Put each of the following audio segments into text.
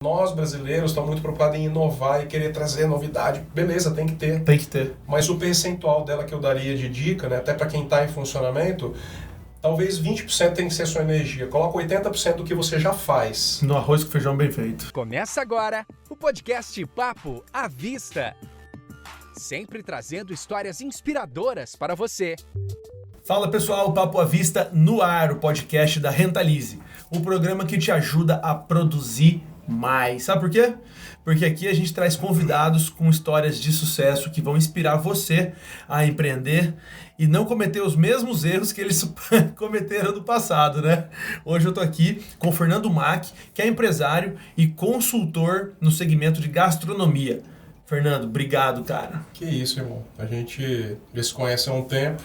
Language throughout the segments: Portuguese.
Nós, brasileiros, estamos muito preocupados em inovar e querer trazer novidade. Beleza, tem que ter. Tem que ter. Mas o percentual dela que eu daria de dica, né, até para quem está em funcionamento, talvez 20% tem que ser sua energia. Coloca 80% do que você já faz. No arroz com feijão bem feito. Começa agora o podcast Papo à Vista. Sempre trazendo histórias inspiradoras para você. Fala pessoal, Papo à Vista no ar, o podcast da Rentalize. O programa que te ajuda a produzir mais. Sabe por quê? Porque aqui a gente traz convidados com histórias de sucesso que vão inspirar você a empreender e não cometer os mesmos erros que eles cometeram no passado, né? Hoje eu tô aqui com o Fernando Mack, que é empresário e consultor no segmento de gastronomia. Fernando, obrigado, cara. Que isso, irmão. A gente já se conhece há um tempo.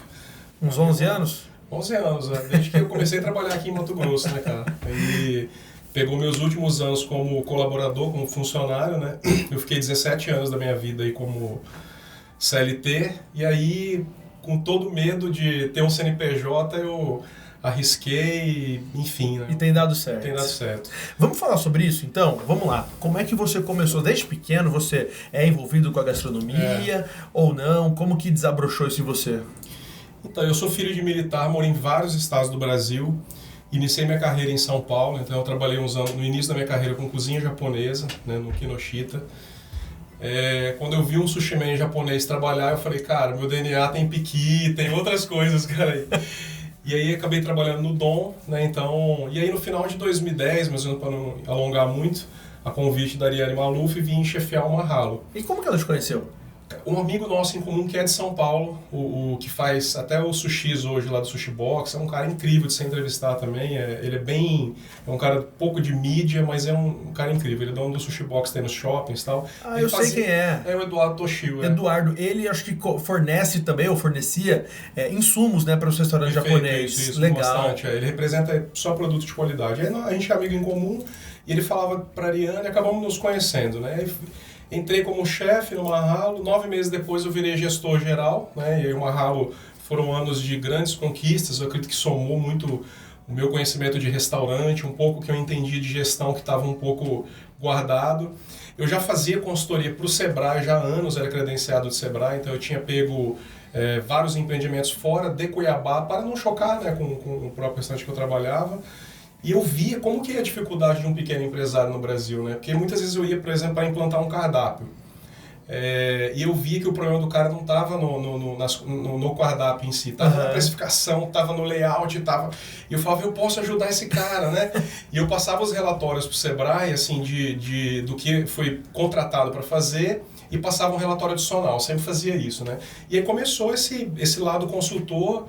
Uns 11 anos? 11 anos, né? Desde que eu comecei a trabalhar aqui em Mato Grosso, né, cara? E pegou meus últimos anos como colaborador, como funcionário, né? Eu fiquei 17 anos da minha vida aí como CLT. E aí, com todo medo de ter um CNPJ, eu arrisquei, enfim, né? E tem dado certo. Tem dado certo. Vamos falar sobre isso, então? Vamos lá. Como é que você começou? Desde pequeno, você é envolvido com a gastronomia ou não? Como que desabrochou isso em você? Então, eu sou filho de militar, moro em vários estados do Brasil. Iniciei minha carreira em São Paulo, então eu trabalhei uns anos no início da minha carreira com cozinha japonesa, né, no Kinoshita. Quando eu vi um sushi man japonês trabalhar, eu falei, cara, meu DNA tem piqui, tem outras coisas, cara. E aí acabei trabalhando no Dom, né, então... E aí no final de 2010, mas para não alongar muito, a convite da Ariane Maluf, vim chefiar o Mahalo. E como que ela te conheceu? Um amigo nosso em comum que é de São Paulo, o que faz até o sushis hoje lá do Sushi Box, é um cara incrível de se entrevistar também. Ele é um cara pouco de mídia, mas é um cara incrível. Ele é dono do Sushi Box, tem nos shoppings e tal. Ah, eu sei quem é. É o Eduardo Toshio. Eduardo, ele acho que fornece também, ou fornecia, insumos, né, para os restaurantes japoneses. Isso, legal. Bastante. Ele representa só produto de qualidade. Aí a gente é amigo em comum e ele falava para a Ariane e acabamos nos conhecendo, né? Entrei como chefe no Mahalo, 9 meses depois eu virei gestor geral, né? E aí o Mahalo foram anos de grandes conquistas, eu acredito que somou muito o meu conhecimento de restaurante, um pouco que eu entendi de gestão que estava um pouco guardado. Eu já fazia consultoria para o Sebrae já há anos, era credenciado de Sebrae, então eu tinha pego vários empreendimentos fora de Cuiabá para não chocar, né, com o próprio restaurante que eu trabalhava. E eu via como que é a dificuldade de um pequeno empresário no Brasil, né? Porque muitas vezes eu ia, por exemplo, para implantar um cardápio. E eu via que o problema do cara não estava no cardápio em si, estava na precificação, estava no layout, estava... E eu falava, eu posso ajudar esse cara, né? E eu passava os relatórios para o Sebrae, assim, do que foi contratado para fazer, e passava um relatório adicional, sempre fazia isso, né? E aí começou esse lado consultor.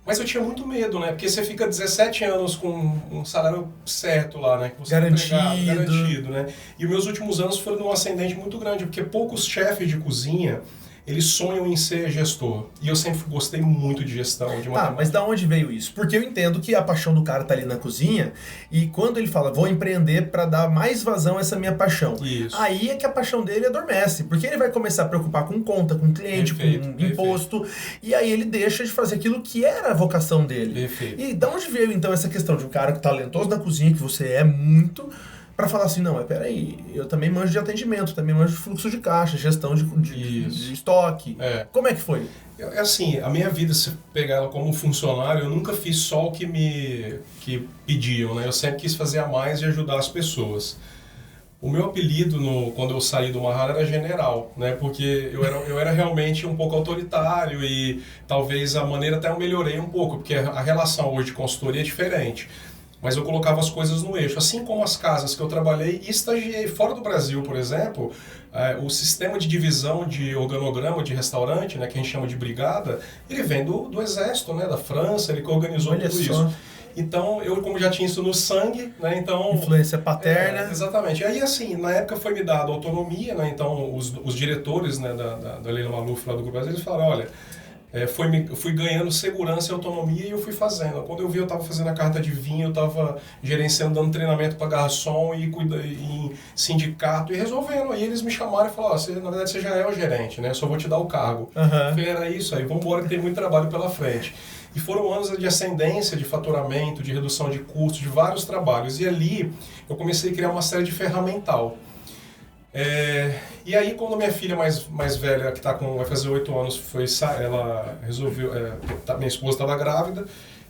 Mas eu tinha muito medo, né? Porque você fica 17 anos com um salário certo lá, né? Que você garantido, né? E os meus últimos anos foram num ascendente muito grande, porque poucos chefes de cozinha, eles sonham em ser gestor. E eu sempre gostei muito de gestão. Mas da onde veio isso? Porque eu entendo que a paixão do cara tá ali na cozinha e quando ele fala, vou empreender para dar mais vazão a essa minha paixão. Isso. Aí é que a paixão dele adormece. Porque ele vai começar a preocupar com conta, com cliente, com imposto. E aí ele deixa de fazer aquilo que era a vocação dele. Perfeito. E da onde veio então essa questão de um cara talentoso na cozinha, que você é muito... Para falar assim, não, peraí, eu também manjo de atendimento, também manjo de fluxo de caixa, gestão de estoque. Como é que foi? Assim, a minha vida, se pegar ela como funcionário, eu nunca fiz só o que pediam, né? Eu sempre quis fazer a mais e ajudar as pessoas. O meu apelido, quando eu saí do Mahalo, era general, né? Porque eu era realmente um pouco autoritário e talvez a maneira até eu melhorei um pouco, porque a relação hoje de consultoria é diferente. Mas eu colocava as coisas no eixo. Assim como as casas que eu trabalhei e estagiei fora do Brasil, por exemplo, o sistema de divisão de organograma de restaurante, né, que a gente chama de brigada, ele vem do exército, né, da França, ele que organizou tudo isso. Então, eu como já tinha isso no sangue, né, então... Influência paterna. Exatamente. Aí, assim, na época foi me dada autonomia, né, então os diretores, né, da Leila Maluf lá do Grupo Brasil, eles falaram, olha... fui ganhando segurança e autonomia e eu fui fazendo. Quando eu vi, eu estava fazendo a carta de vinho, eu estava gerenciando, dando treinamento para garçom e em sindicato e resolvendo. Aí eles me chamaram e falaram, na verdade você já é o gerente, né? Eu só vou te dar o cargo. Eu falei, era isso aí, vamos embora que tem muito trabalho pela frente. E foram anos de ascendência, de faturamento, de redução de custos, de vários trabalhos. E ali eu comecei a criar uma série de ferramental. E aí, quando a minha filha mais velha, que vai fazer 8 anos, ela resolveu, minha esposa estava grávida,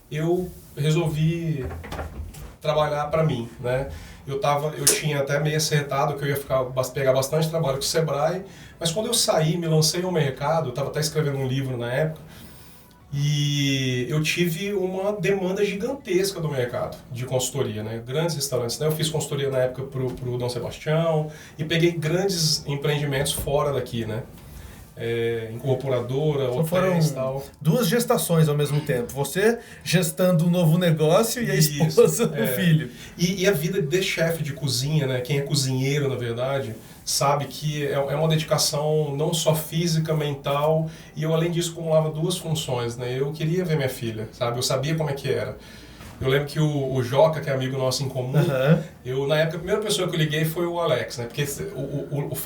eu resolvi trabalhar para mim, né? Eu tinha até meio acertado que eu ia pegar bastante trabalho com o Sebrae, mas quando eu saí, me lancei no mercado, eu estava até escrevendo um livro na época, e eu tive uma demanda gigantesca do mercado de consultoria, né? Grandes restaurantes, né? Eu fiz consultoria na época pro Dom Sebastião e peguei grandes empreendimentos fora daqui, né? Incorporadora, hotéis e tal. 2 gestações ao mesmo tempo. Você gestando um novo negócio e a esposa o filho. E a vida de chefe de cozinha, né? Quem é cozinheiro, na verdade, sabe que é uma dedicação não só física, mental, e eu, além disso, acumulava 2 funções, né? Eu queria ver minha filha, sabe? Eu sabia como é que era. Eu lembro que o Joca, que é amigo nosso em comum, na época, a primeira pessoa que eu liguei foi o Alex, né? Porque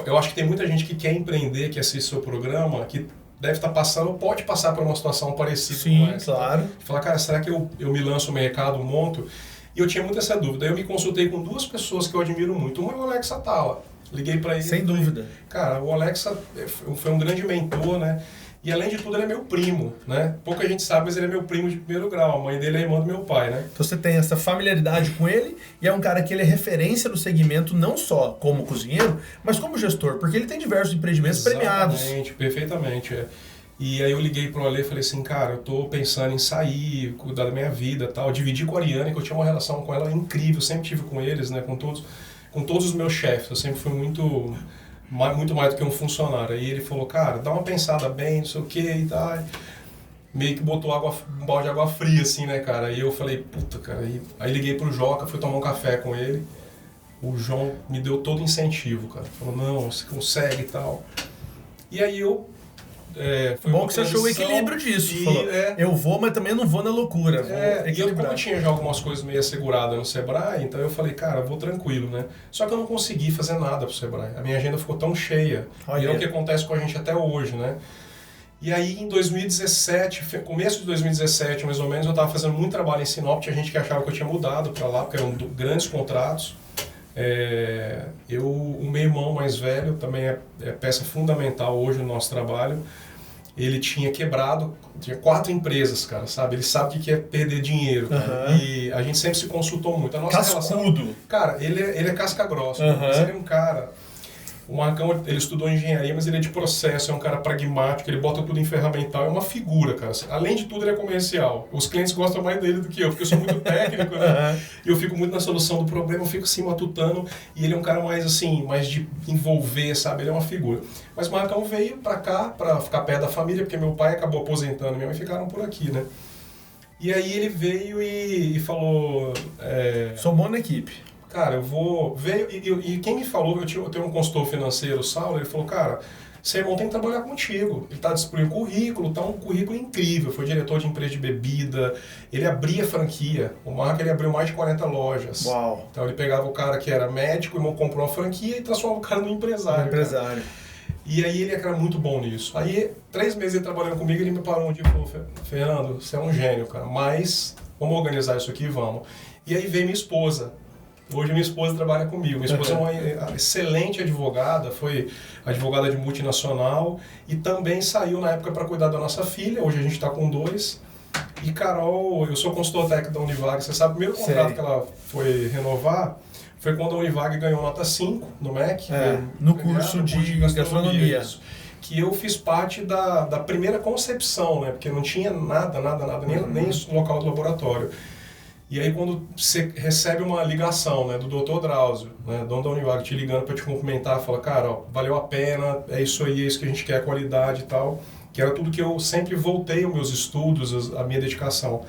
eu acho que tem muita gente que quer empreender, que assiste seu programa, que deve estar passando, pode passar por uma situação parecida com essa. Claro. Falar, cara, será que eu me lanço no mercado, monto? E eu tinha muito essa dúvida. Aí eu me consultei com 2 pessoas que eu admiro muito. Uma é o Alex Atala. Liguei para ele. Sem dúvida. Cara, o Alex foi um grande mentor, né? E além de tudo, ele é meu primo, né? Pouca gente sabe, mas ele é meu primo de primeiro grau. A mãe dele é irmã do meu pai, né? Então você tem essa familiaridade com ele e é um cara que ele é referência no segmento não só como cozinheiro, mas como gestor, porque ele tem diversos empreendimentos premiados. Exatamente, perfeitamente. E aí eu liguei pro Ale e falei assim, cara, eu tô pensando em sair, cuidar da minha vida e tal. Dividi com a Ariane, que eu tinha uma relação com ela incrível, sempre tive com eles, né? Com todos os meus chefes. Eu sempre fui muito mais do que um funcionário. Aí ele falou, cara, dá uma pensada bem, não sei o que e tal. Meio que botou um balde de água fria, assim, né, cara? Aí eu falei, puta, cara. Aí liguei pro Joca, fui tomar um café com ele. O João me deu todo incentivo, cara. Falou, não, você consegue e tal. E aí eu... Foi bom que você achou o equilíbrio disso. Falou, eu vou, mas também não vou na loucura. E eu, como eu tinha já algumas coisas meio asseguradas no Sebrae, então eu falei, cara, vou tranquilo, né? Só que eu não consegui fazer nada pro Sebrae. A minha agenda ficou tão cheia. E é o que acontece com a gente até hoje, né? E aí, em 2017, começo de 2017, mais ou menos, eu estava fazendo muito trabalho em Sinop. Tinha gente que achava que eu tinha mudado para lá, porque eram grandes contratos. O meu irmão mais velho também é peça fundamental hoje no nosso trabalho. Ele tinha quebrado, tinha 4 empresas, cara, sabe? Ele sabe o que é perder dinheiro, cara. E a gente sempre se consultou muito. A nossa Cascudo. relação, cara, ele é casca grossa, mas ele é um cara... O Marcão, ele estudou engenharia, mas ele é de processo, é um cara pragmático, ele bota tudo em ferramental, é uma figura, cara. Além de tudo, ele é comercial. Os clientes gostam mais dele do que eu, porque eu sou muito técnico, né? E eu fico muito na solução do problema, eu fico assim matutando, e ele é um cara mais assim, mais de envolver, sabe? Ele é uma figura. Mas o Marcão veio pra cá, pra ficar perto da família, porque meu pai acabou aposentando, minha mãe ficaram por aqui, né? E aí ele veio e falou... Somou na equipe. Cara, eu vou... E quem me falou, eu tenho um consultor financeiro, o Saulo, ele falou, cara, seu irmão tem que trabalhar contigo. Ele está distribuindo currículo, tá um currículo incrível. Foi diretor de empresa de bebida, ele abria franquia. O Marco, ele abriu mais de 40 lojas. Uau! Então ele pegava o cara que era médico, e comprou uma franquia e transformava o cara num empresário. Empresário. E aí ele era muito bom nisso. Aí, 3 meses ele trabalhando comigo, ele me parou um dia e falou, Fernando, você é um gênio, cara, mas vamos organizar isso aqui, vamos. E aí veio minha esposa. Hoje minha esposa trabalha comigo. Minha esposa é uma excelente advogada, foi advogada de multinacional e também saiu na época para cuidar da nossa filha. Hoje a gente está com 2. E Carol, eu sou consultor técnico da Univag. Você sabe, o primeiro contrato que ela foi renovar foi quando a Univag ganhou nota 5 no MEC. No curso de gastronomia. Isso, que eu fiz parte da primeira concepção, né? Porque não tinha nada, nem local do laboratório. E aí quando você recebe uma ligação, né, do Dr. Drauzio, né, dono da Univag, te ligando para te cumprimentar, fala, cara, ó, valeu a pena, é isso aí, é isso que a gente quer, qualidade e tal, que era tudo que eu sempre voltei os meus estudos, a minha dedicação.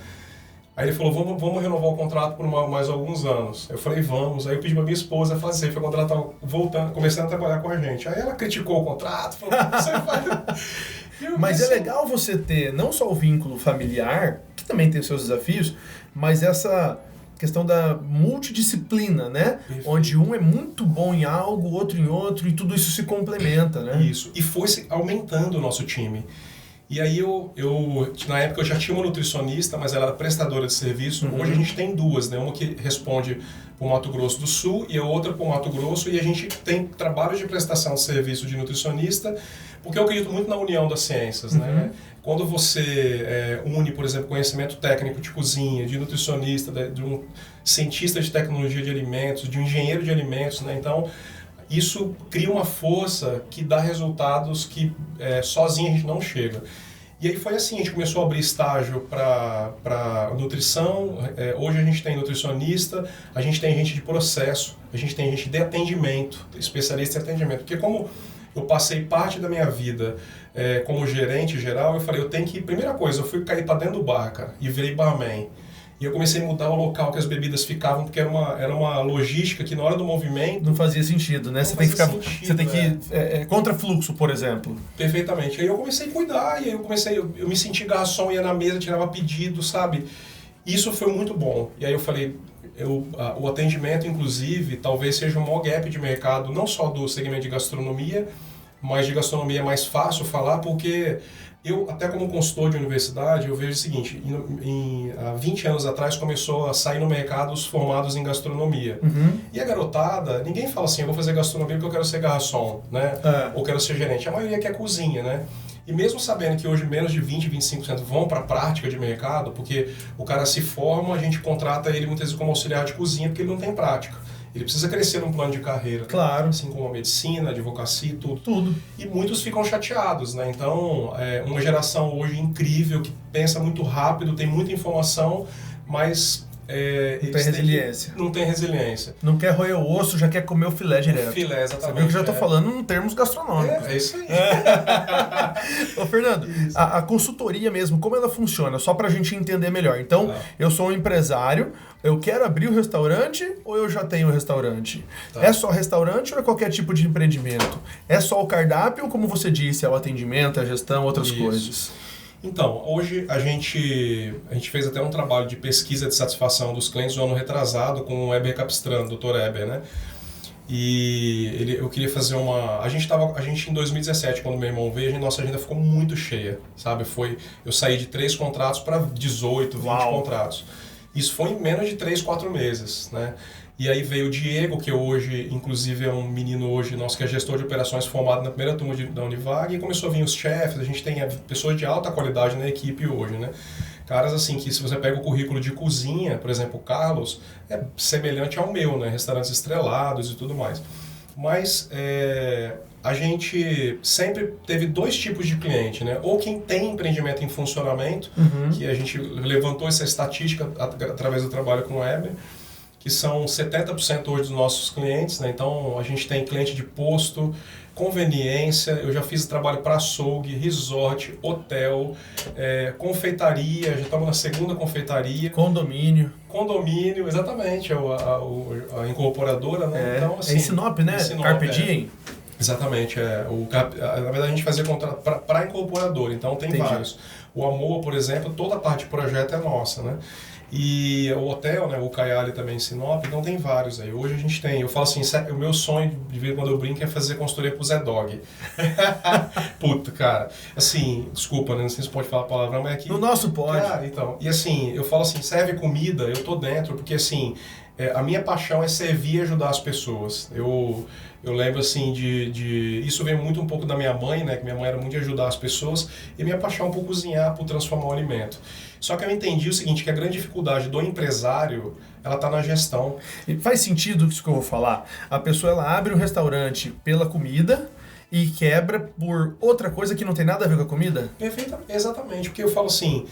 Aí ele falou, vamos renovar o contrato por mais alguns anos. Eu falei, vamos. Aí eu pedi pra minha esposa fazer, foi quando ela estava começando a trabalhar com a gente. Aí ela criticou o contrato, falou, você faz... Mas é legal você ter não só o vínculo familiar, que também tem os seus desafios, mas essa questão da multidisciplina, né? Perfeito. Onde um é muito bom em algo, outro em outro, e tudo isso se complementa, né? Isso. E foi aumentando o nosso time. E aí na época eu já tinha uma nutricionista, mas ela era prestadora de serviço. Hoje a gente tem duas, né? Uma que responde para o Mato Grosso do Sul e a outra para o Mato Grosso, e a gente tem trabalhos de prestação de serviço de nutricionista, porque eu acredito muito na união das ciências, né? Quando você une, por exemplo, conhecimento técnico de cozinha, de nutricionista, de um cientista de tecnologia de alimentos, de um engenheiro de alimentos, né? Então, isso cria uma força que dá resultados que sozinho a gente não chega. E aí foi assim, a gente começou a abrir estágio para nutrição, hoje a gente tem nutricionista, a gente tem gente de processo, a gente tem gente de atendimento, especialista em atendimento, porque como eu passei parte da minha vida como gerente geral, eu falei, primeira coisa, eu fui cair para dentro do bar, cara, e virei barman. E eu comecei a mudar o local que as bebidas ficavam, porque era uma logística que na hora do movimento... Não fazia sentido, né? Você tem que contra fluxo, por exemplo. Perfeitamente. Aí eu comecei a cuidar, e aí eu me senti garçom, ia na mesa, tirava pedido, sabe? Isso foi muito bom. E aí eu falei, o atendimento, inclusive, talvez seja o maior gap de mercado, não só do segmento de gastronomia, mas de gastronomia é mais fácil falar, porque... Eu, até como consultor de universidade, eu vejo o seguinte, há 20 anos atrás começou a sair no mercado os formados em gastronomia. E a garotada, ninguém fala assim, eu vou fazer gastronomia porque eu quero ser garçom, né? Ou quero ser gerente. A maioria quer cozinha, né? E mesmo sabendo que hoje menos de 20, 25% vão para a prática de mercado, porque o cara se forma, a gente contrata ele muitas vezes como auxiliar de cozinha porque ele não tem prática. Ele precisa crescer num plano de carreira. Claro. Assim como a medicina, a advocacia, tudo. E muitos ficam chateados, né? Então, uma geração hoje incrível, que pensa muito rápido, tem muita informação, mas... não tem resiliência. Não tem resiliência. Não quer roer o osso, já quer comer o filé direto. O filé, exatamente. Você viu que eu já estou falando em termos gastronômicos. É isso aí. Ô, Fernando, a consultoria mesmo, como ela funciona? Só para a gente entender melhor. Então, eu sou um empresário, eu quero abrir um restaurante ou eu já tenho um restaurante? É só restaurante ou é qualquer tipo de empreendimento? É só o cardápio ou, como você disse, é o atendimento, a gestão, outras coisas? Então, hoje a gente fez até um trabalho de pesquisa de satisfação dos clientes no ano retrasado com o Heber Capistrano, Dr. Heber, né? E eu queria fazer a gente em 2017, quando meu irmão veio, nossa agenda ficou muito cheia, sabe? Eu saí de 3 contratos para 18, 20 contratos. Isso foi em menos de 3, 4 meses, né? E aí veio o Diego, que hoje, inclusive, é um menino hoje nosso que é gestor de operações formado na primeira turma da Univag, e começou a vir os chefes, a gente tem pessoas de alta qualidade na equipe hoje, né? Caras assim que, se você pega o currículo de cozinha, por exemplo, o Carlos, é semelhante ao meu, né? Restaurantes estrelados e tudo mais. Mas a gente sempre teve 2 tipos de cliente, né? Ou quem tem empreendimento em funcionamento, que a gente levantou essa estatística através do trabalho com o Heber, que são 70% hoje dos nossos clientes, né? Então a gente tem cliente de posto, conveniência, eu já fiz trabalho para açougue, resort, hotel, confeitaria, já estamos na 2ª confeitaria. Condomínio, exatamente, a incorporadora, né? Então, assim, em Sinop, né? Carpe Diem. Exatamente, na verdade a gente fazia contrato para incorporadora, então tem vários. O Amor, por exemplo, toda a parte de projeto é nossa, né? E o hotel, né, o Caiali também em Sinop, então tem vários aí. Hoje a gente tem, eu falo assim, o meu sonho, de vez em quando eu brinco, é fazer consultoria pro Zé Dog. Puta, cara. Assim, desculpa, né, não sei se pode falar a palavra, mas aqui... No nosso pode. Cara, então, e assim, eu falo assim, serve comida, eu tô dentro, porque assim, a minha paixão é servir e ajudar as pessoas. Eu lembro assim isso vem muito um pouco da minha mãe, né, que minha mãe era muito de ajudar as pessoas, e minha paixão por cozinhar, por transformar o alimento. Só que eu entendi o seguinte, que a grande dificuldade do empresário, ela está na gestão. E faz sentido isso que eu vou falar? A pessoa, ela abre um restaurante pela comida e quebra por outra coisa que não tem nada a ver com a comida? Perfeitamente, exatamente, porque eu falo assim,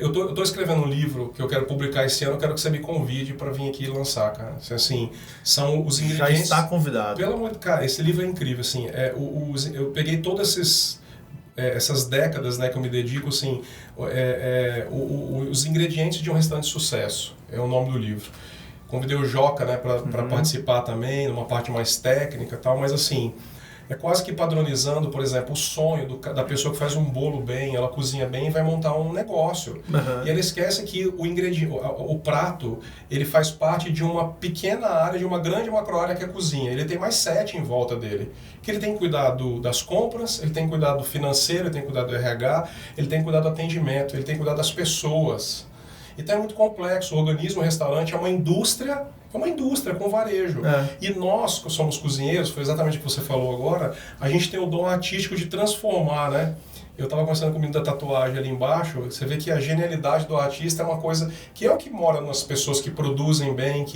eu tô escrevendo um livro que eu quero publicar esse ano, eu quero que você me convide para vir aqui lançar, cara. Assim, são os ingredientes... Já está convidado. Pelo amor de Deus, cara, esse livro é incrível, assim, eu peguei todas essas décadas, né, que eu me dedico, assim, os ingredientes de um restaurante de sucesso, é o nome do livro. Convidei o Joca, né, para participar também, numa parte mais técnica e tal, mas assim, É quase que padronizando, por exemplo, o sonho da pessoa que faz um bolo bem, ela cozinha bem e vai montar um negócio. E ela esquece que o ingrediente, o prato, ele faz parte de uma pequena área, de uma grande macro-área que é a cozinha. Ele tem mais 7 em volta dele. Que ele tem que cuidar das compras, ele tem que cuidar do financeiro, ele tem que cuidar do RH, ele tem que cuidar do atendimento, ele tem que cuidar das pessoas. Então é muito complexo. O organismo, o restaurante é uma indústria com varejo. E nós, que somos cozinheiros, foi exatamente o que você falou agora, a gente tem o dom artístico de transformar, né? Eu estava conversando com o menino da tatuagem ali embaixo, você vê que a genialidade do artista é uma coisa que é o que mora nas pessoas que produzem bem,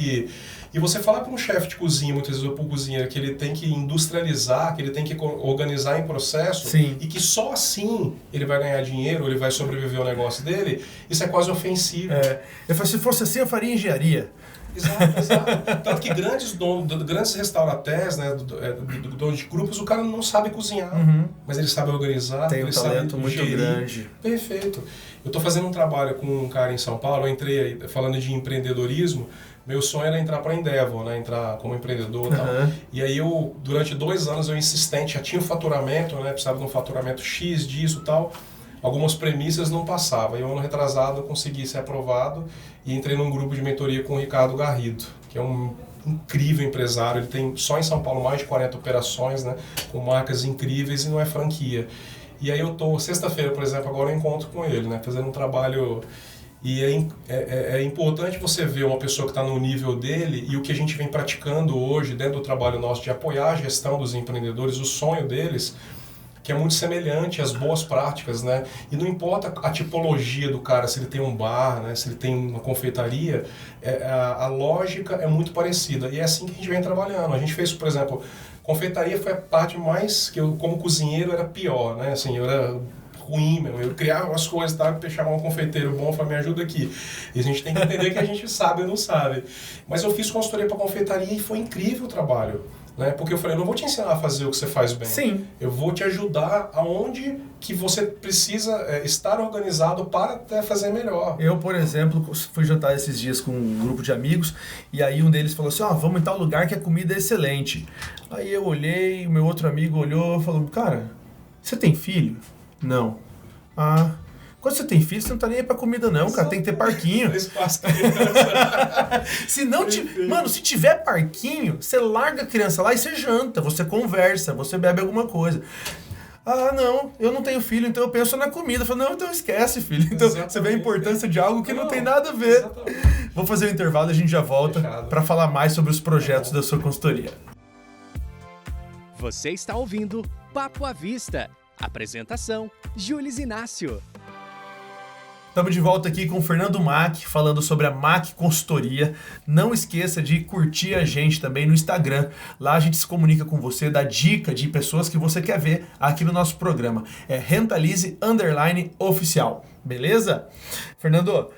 E você falar para um chefe de cozinha, muitas vezes, ou para um cozinheiro, que ele tem que industrializar, que ele tem que organizar em processo, Sim. E que só assim ele vai ganhar dinheiro, ele vai sobreviver ao negócio dele, isso é quase ofensivo. Eu falei, se fosse assim, eu faria engenharia. Exato. Tanto que grandes restaurantes, né, donos de grupos, o cara não sabe cozinhar, mas ele sabe organizar, tem ele talento sabe muito gerir. grande. Perfeito. Eu estou fazendo um trabalho com um cara em São Paulo, eu entrei aí, falando de empreendedorismo, meu sonho era entrar para a Endeavor, né, entrar como empreendedor e tal. E aí durante 2 anos, eu insistente, já tinha o faturamento, né, precisava de um faturamento X disso e tal. Algumas premissas não passavam. E ano retrasado eu consegui ser aprovado e entrei num grupo de mentoria com o Ricardo Garrido, que é um incrível empresário. Ele tem só em São Paulo mais de 40 operações, né, com marcas incríveis e não é franquia. E aí eu tô, sexta-feira, por exemplo, agora eu encontro com ele, né, fazendo um trabalho. E é importante você ver uma pessoa que está no nível dele e o que a gente vem praticando hoje dentro do trabalho nosso de apoiar a gestão dos empreendedores, o sonho deles, que é muito semelhante às boas práticas, né? E não importa a tipologia do cara, se ele tem um bar, né? Se ele tem uma confeitaria, a lógica é muito parecida. E é assim que a gente vem trabalhando. A gente fez, por exemplo, confeitaria foi a parte mais que eu, como cozinheiro, era pior, né? Assim, eu era ruim mesmo. Eu criava umas coisas, tá? Chamava um confeiteiro bom, falava, me ajuda aqui. E a gente tem que entender que a gente sabe ou não sabe. Mas eu fiz consultoria para confeitaria e foi incrível o trabalho. Né? Porque eu falei, eu não vou te ensinar a fazer o que você faz bem. Sim. Eu vou te ajudar aonde que você precisa estar organizado para até fazer melhor. Eu, por exemplo, fui jantar esses dias com um grupo de amigos e aí um deles falou assim, vamos em tal lugar que a comida é excelente. Aí eu olhei, o meu outro amigo olhou e falou, cara, você tem filho? Não. Quando você tem filho, você não tá nem aí pra comida não, cara. Tem que ter parquinho. Mano, se tiver parquinho, você larga a criança lá e você janta, você conversa, você bebe alguma coisa. Não, eu não tenho filho, então eu penso na comida. Eu falo, não, então esquece, filho. Então você vê a importância de algo que não tem nada a ver. Exatamente. Vamos fazer um intervalo e a gente já volta para falar mais sobre os projetos da sua consultoria. Você está ouvindo Papo à Vista. Apresentação, Jules Inácio. Estamos de volta aqui com o Fernando Mack, falando sobre a Mack Consultoria. Não esqueça de curtir a gente também no Instagram. Lá a gente se comunica com você, dá dica de pessoas que você quer ver aqui no nosso programa. É Rentalize_oficial. Beleza? Fernando,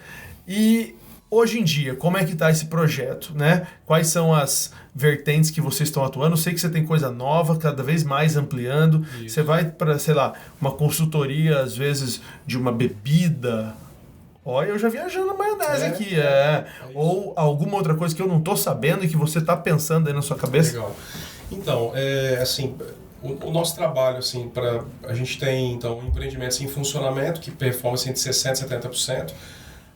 e hoje em dia, como é que está esse projeto, né? Quais são as vertentes que vocês estão atuando? Eu sei que você tem coisa nova, cada vez mais ampliando. Isso. Você vai para, sei lá, uma consultoria, às vezes, de uma bebida. Olha, eu já viajando na maionese aqui. Ou alguma outra coisa que eu não estou sabendo e que você está pensando aí na sua cabeça? Legal. Então, assim, o nosso trabalho, assim, a gente tem, então, empreendimentos em funcionamento, que performam entre 60% e 70%.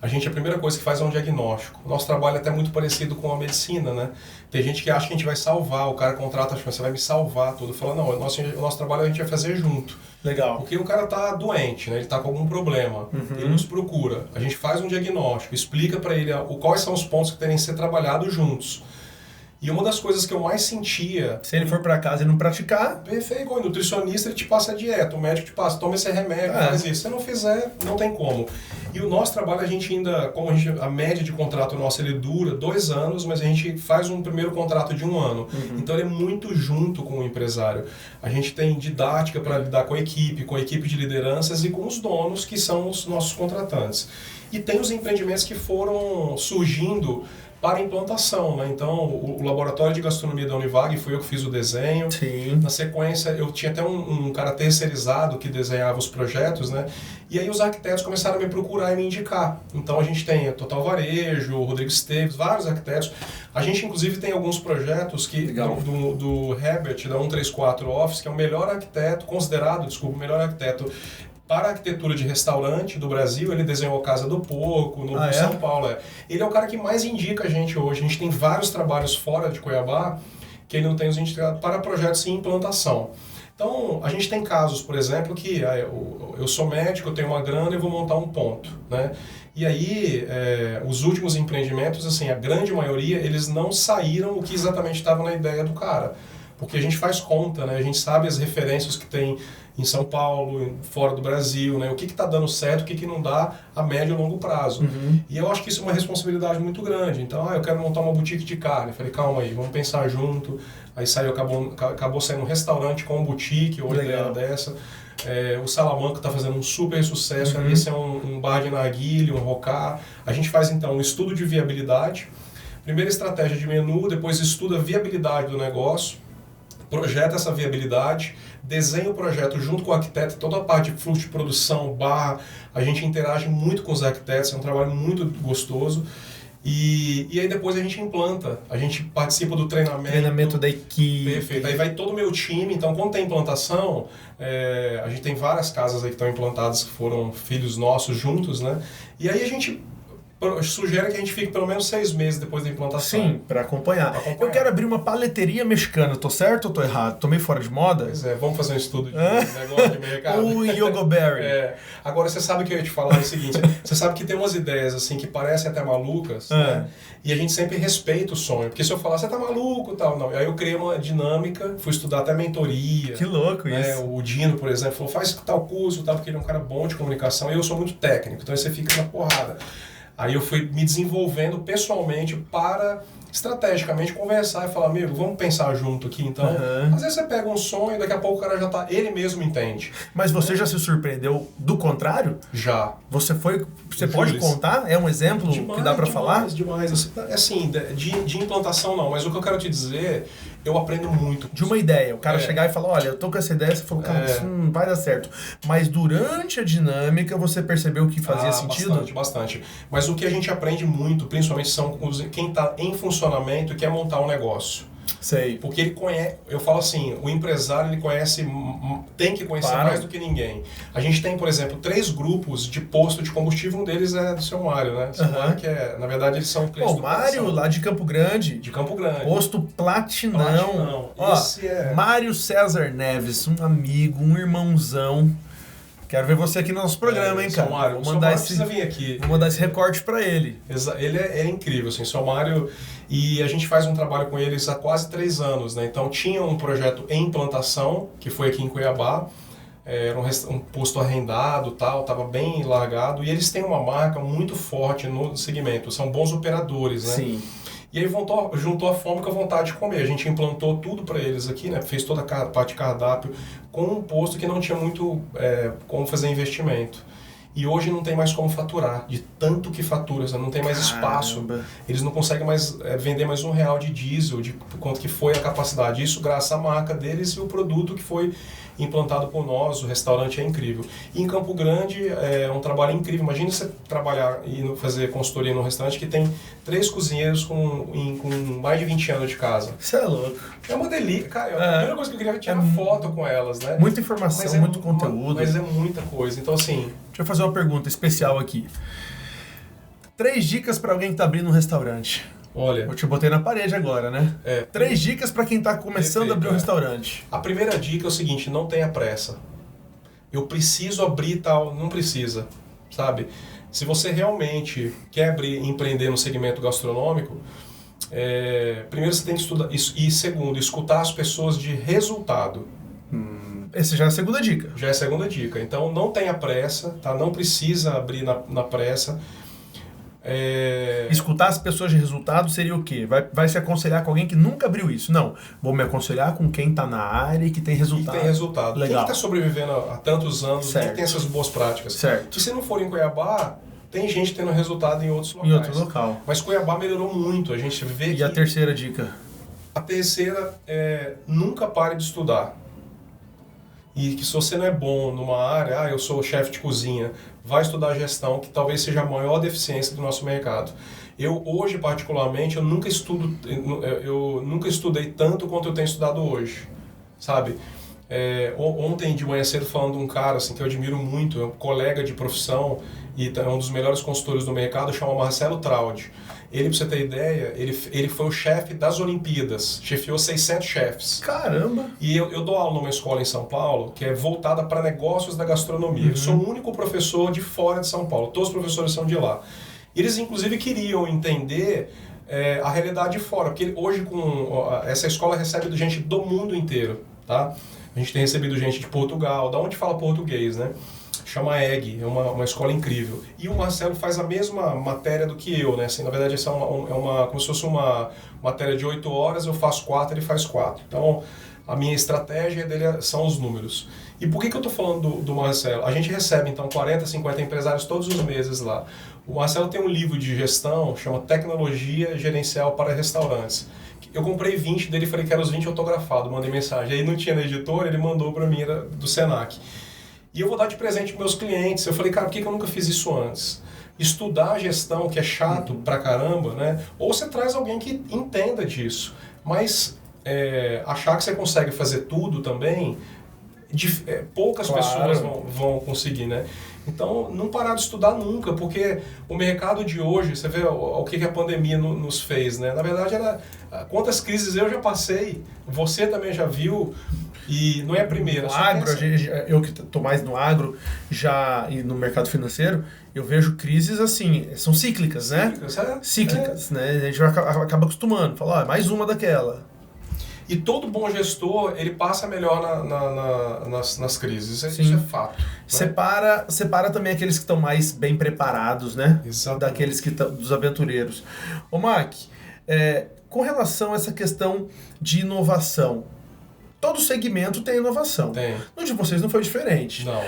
A primeira coisa que faz é um diagnóstico. O nosso trabalho é até muito parecido com a medicina, né? Tem gente que acha que a gente vai salvar, o cara contrata, acha que você vai me salvar tudo. Fala, não, o nosso trabalho a gente vai fazer junto. Legal. Porque o cara tá doente, né? Ele tá com algum problema, ele nos procura. A gente faz um diagnóstico, explica para ele quais são os pontos que devem ser trabalhados juntos. E uma das coisas que eu mais sentia... Se ele for para casa e não praticar... Perfeito, o nutricionista ele te passa a dieta, o médico te passa, toma esse remédio, faz isso. Se você não fizer, não tem como. E o nosso trabalho, a gente ainda, a média de contrato nosso, ele dura 2 anos, mas a gente faz um primeiro contrato de 1 ano. Então ele é muito junto com o empresário. A gente tem didática para lidar com a equipe de lideranças e com os donos, que são os nossos contratantes. E tem os empreendimentos que foram surgindo para implantação, né? Então, o laboratório de gastronomia da Univag fui eu que fiz o desenho. Sim. Na sequência, eu tinha até um cara terceirizado que desenhava os projetos, né? E aí os arquitetos começaram a me procurar e me indicar. Então, a gente tem a Total Varejo, o Rodrigo Esteves, vários arquitetos. A gente, inclusive, tem alguns projetos que do Herbert, da 134 Office, que é o melhor arquiteto, considerado, desculpa, o melhor arquiteto para a arquitetura de restaurante do Brasil. Ele desenhou a Casa do Porco, no São Paulo. Ele é o cara que mais indica a gente hoje. A gente tem vários trabalhos fora de Cuiabá que ele não tem os indicados para projetos em implantação. Então, a gente tem casos, por exemplo, que eu sou médico, eu tenho uma grana e vou montar um ponto, né? E aí, os últimos empreendimentos, assim, a grande maioria, eles não saíram o que exatamente estava na ideia do cara. Porque a gente faz conta, né? A gente sabe as referências que tem em São Paulo, fora do Brasil, né? O que está dando certo, o que não dá a médio e longo prazo. E eu acho que isso é uma responsabilidade muito grande. Então, eu quero montar uma boutique de carne. Eu falei, calma aí, vamos pensar junto. Aí acabou saindo um restaurante com boutique, ou ideia dessa. O Salamanca está fazendo um super sucesso. Ali esse é um bar de narguilé, um rocá. A gente faz, então, um estudo de viabilidade. Primeira estratégia de menu, depois estuda a viabilidade do negócio, projeta essa viabilidade, desenha o projeto junto com o arquiteto, toda a parte de fluxo de produção, barra, a gente interage muito com os arquitetos, é um trabalho muito gostoso. E aí depois a gente implanta, a gente participa do treinamento da equipe. Perfeito. Aí vai todo o meu time, então quando tem implantação, a gente tem várias casas aí que estão implantadas que foram filhos nossos juntos, né? E aí a gente sugere que a gente fique pelo menos 6 meses depois da implantação. Sim, para acompanhar. Eu quero abrir uma paleteria mexicana. Tô certo ou tô errado? Tô meio fora de moda? Pois vamos fazer um estudo de negócio de mercado. O Yogoberry. Agora, você sabe que eu ia te falar o seguinte. Você sabe que tem umas ideias assim que parecem até malucas, né? E a gente sempre respeita o sonho. Porque se eu falar, você tá maluco e tal, não. Aí eu criei uma dinâmica, fui estudar até mentoria. Que louco isso. O Dino, por exemplo, falou, faz tal curso, tal, porque ele é um cara bom de comunicação e eu sou muito técnico. Então aí você fica na porrada. Aí eu fui me desenvolvendo pessoalmente para, estrategicamente, conversar e falar, amigo, vamos pensar junto aqui, então. Às vezes você pega um sonho e daqui a pouco o cara já tá, ele mesmo entende. Mas você já se surpreendeu do contrário? Já. Você pode contar? É um exemplo que dá para falar? Demais. Assim, de implantação não, mas o que eu quero te dizer, eu aprendo muito. De uma ideia, o cara chegar e falar, olha, eu tô com essa ideia, você falou, cara, isso não vai dar certo. Mas durante a dinâmica você percebeu que fazia sentido? Bastante. Mas o que a gente aprende muito, principalmente, são quem está em funcionamento e quer montar um negócio. Sei. Porque ele conhece, eu falo assim, o empresário ele conhece, tem que conhecer mais do que ninguém. A gente tem, por exemplo, 3 grupos de posto de combustível, um deles é do seu Mário, né? Seu Mário que na verdade, eles são clientes do Mário, lá de Campo Grande. De Campo Grande. Posto Platinão. Ó, Mário César Neves, um amigo, um irmãozão. Quero ver você aqui no nosso programa, hein, cara? Mário, vou mandar precisa vir aqui. Vou mandar esse recorte pra ele. Ele é incrível, assim, seu Mário. E a gente faz um trabalho com eles há quase 3 anos, né? Então tinha um projeto em implantação, que foi aqui em Cuiabá. Era um posto arrendado, tal, estava bem largado. E eles têm uma marca muito forte no segmento. São bons operadores, né? Sim. E aí juntou a fome com a vontade de comer. A gente implantou tudo para eles aqui, né? Fez toda a parte de cardápio com um posto que não tinha muito como fazer investimento. E hoje não tem mais como faturar, de tanto que fatura, não tem mais espaço. Eles não conseguem mais vender mais R$1 de diesel, de quanto que foi a capacidade. Isso graças à marca deles e o produto que foi implantado por nós, o restaurante é incrível. E em Campo Grande é um trabalho incrível. Imagina você trabalhar e fazer consultoria num restaurante que tem 3 cozinheiros com mais de 20 anos de casa. Isso é louco. É uma delícia, cara. A primeira coisa que eu queria era tirar foto com elas, né? Muita informação, muito conteúdo. Mas é muita coisa. Então, assim... Deixa eu fazer uma pergunta especial aqui. 3 dicas para alguém que tá abrindo um restaurante. Olha... Eu te botei na parede agora, né? 3 dicas para quem tá começando a abrir um restaurante. A primeira dica é o seguinte, não tenha pressa. Eu preciso abrir tal... Não precisa, sabe? Se você realmente quer empreender no segmento gastronômico, primeiro você tem que estudar... E segundo, escutar as pessoas de resultado. Essa já é a segunda dica. Já é a segunda dica. Então, não tenha pressa, tá? Não precisa abrir na pressa. Escutar as pessoas de resultado seria o quê? Vai se aconselhar com alguém que nunca abriu isso? Não. Vou me aconselhar com quem está na área e que tem resultado. Legal. Quem está sobrevivendo há tantos anos, quem tem essas boas práticas. Certo. E se não for em Cuiabá, tem gente tendo resultado em outros locais. Em outro local. Mas Cuiabá melhorou muito, a gente vê E que... a terceira dica? A terceira é nunca pare de estudar. E que se você não é bom numa área, eu sou chefe de cozinha, vai estudar gestão, que talvez seja a maior deficiência do nosso mercado. Eu hoje, particularmente, eu nunca estudei tanto quanto eu tenho estudado hoje, sabe? Ontem de manhã cedo falando de um cara assim, que eu admiro muito, é um colega de profissão e é um dos melhores consultores do mercado, chama Marcelo Traudi. Ele, pra você ter ideia, ele foi o chefe das Olimpíadas, chefiou 600 chefes. Caramba! E eu dou aula numa escola em São Paulo que é voltada para negócios da gastronomia. Eu sou o único professor de fora de São Paulo, todos os professores são de lá. Eles, inclusive, queriam entender a realidade de fora, porque hoje essa escola recebe gente do mundo inteiro, tá? A gente tem recebido gente de Portugal, da onde fala português, né? Chama EG, é uma escola incrível. E o Marcelo faz a mesma matéria do que eu, né? Assim, na verdade, essa é como se fosse uma matéria de 8 horas, eu faço 4, ele faz 4. Então, a minha estratégia dele são os números. E por que eu estou falando do Marcelo? A gente recebe, então, 40, 50 empresários todos os meses lá. O Marcelo tem um livro de gestão, chama Tecnologia Gerencial para Restaurantes. Eu comprei 20 dele e falei que eram os 20 autografados, mandei mensagem. Aí não tinha na editora, ele mandou para mim, era do Senac. E eu vou dar de presente para meus clientes. Eu falei, cara, por que eu nunca fiz isso antes? Estudar a gestão, que é chato pra caramba, né? Ou você traz alguém que entenda disso. Mas achar que você consegue fazer tudo também, poucas pessoas vão conseguir, né? Então, não parar de estudar nunca, porque o mercado de hoje, você vê o que a pandemia nos fez, né? Na verdade, quantas crises eu já passei, você também já viu, e não é a primeira. No agro, eu que estou mais no agro e no mercado financeiro, eu vejo crises assim, são cíclicas, né? Cíclicas, né? A gente acaba acostumando, fala, mais uma daquela. E todo bom gestor, ele passa melhor nas crises. Isso é fato. Né? Separa também aqueles que estão mais bem preparados, né? Exatamente. Daqueles dos aventureiros. Ô, Mark, com relação a essa questão de inovação, todo segmento tem inovação. Tem. No de vocês não foi diferente. Não.